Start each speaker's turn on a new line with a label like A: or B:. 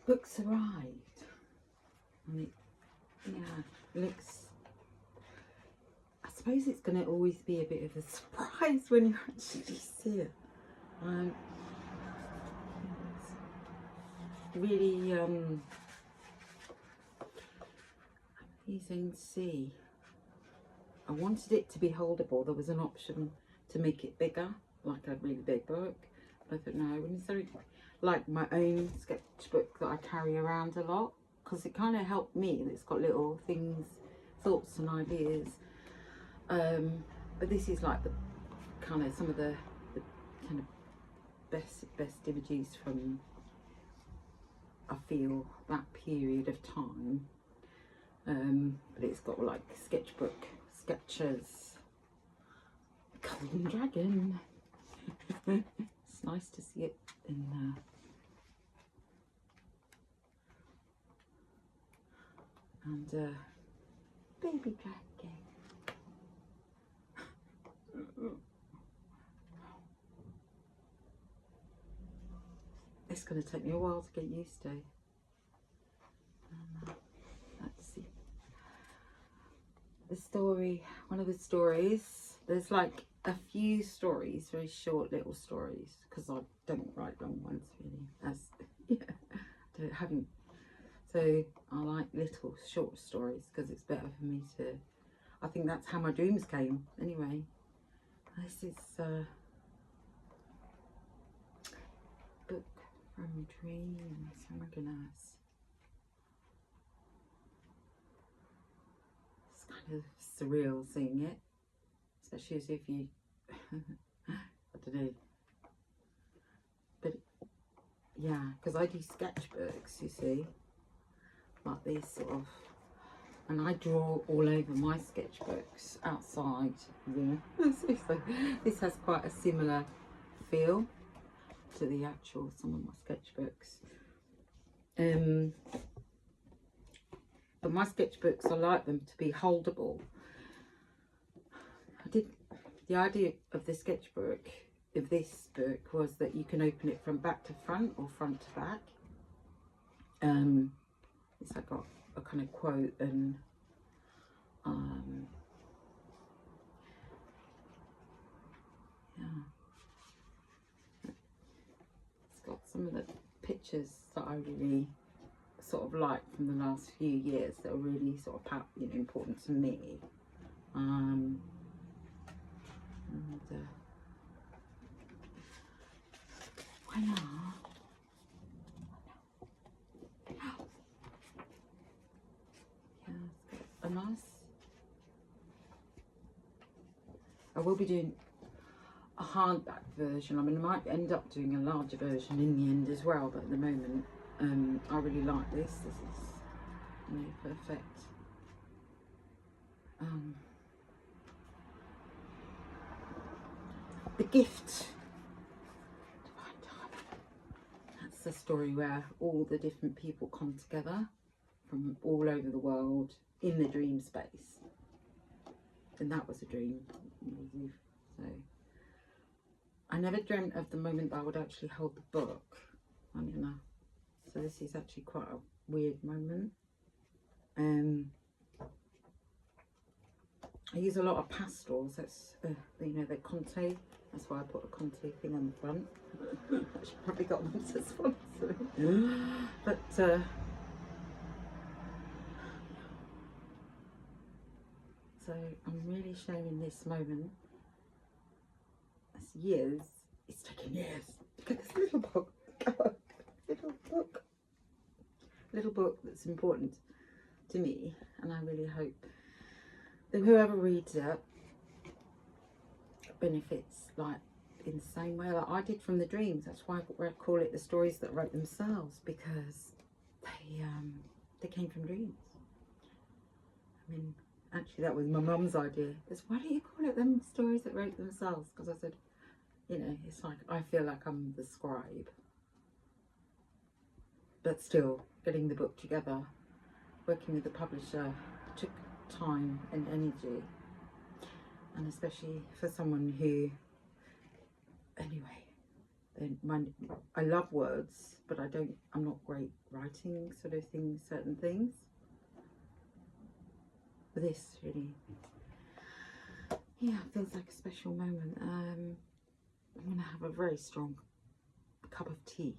A: Books arrived, and it, yeah, looks, I suppose it's going to always be a bit of a surprise when you actually see it. It's really amazing to see. I wanted it to be holdable. There was an option to make it bigger, like a really big book. But I thought, no, I wouldn't necessarily like my own sketchbook that I carry around a lot, because it kind of helped me. It's got little things, thoughts and ideas. But this is like the kind of some of the kind of best images from, I feel, that period of time. But it's got like sketchbook sketches. Golden Dragon. It's nice to see it in there. And baby dragon. It's going to take me a while to get used to. Let's see. The story, one of the stories, there's like a few stories, very short little stories, because I don't write long ones really, as yeah, I haven't. So I like little short stories because it's better for me to, I think that's how my dreams came anyway. This is a book from dreams. Oh my goodness. It's kind of surreal seeing it, especially as if you, I don't know, but yeah, because I do sketchbooks, you see, like these sort of, and I draw all over my sketchbooks outside. Yeah, so this has quite a similar feel to the actual some of my sketchbooks. But my sketchbooks, I like them to be holdable. The idea of the sketchbook of this book was that you can open it from back to front or front to back. It's like got a kind of quote, and yeah, it's got some of the pictures that I really sort of like from the last few years that are really sort of important to me. And why not? Yeah, it's got a nice. I will be doing a hardback version. I mean, I might end up doing a larger version in the end as well, but at the moment, I really like this. This is, you know, perfect. The Gift. That's the story where all the different people come together from all over the world in the dream space. And that was a dream. So I never dreamt of the moment that I would actually hold the book. Funny enough. So this is actually quite a weird moment. I use a lot of pastels. That's you know, the Conte. That's why I put a Conte thing on the front. I should probably got them to sponsor it. But so I'm really sharing this moment. It's years. It's taken years to get this little book. Little book that's important to me, and I really hope that whoever reads it benefits, like in the same way that I did from the dreams. That's why I call it the stories that wrote themselves, because they came from dreams. I mean, actually that was my mum's idea. Is why don't you call it them stories that wrote themselves? Because I said, you know, it's like I feel like I'm the scribe, but still getting the book together, working with the publisher took time and energy, and especially for someone who, anyway, then I love words, but I'm not great writing sort of things, certain things. But this really, yeah, feels like a special moment. I'm going to have a very strong cup of tea.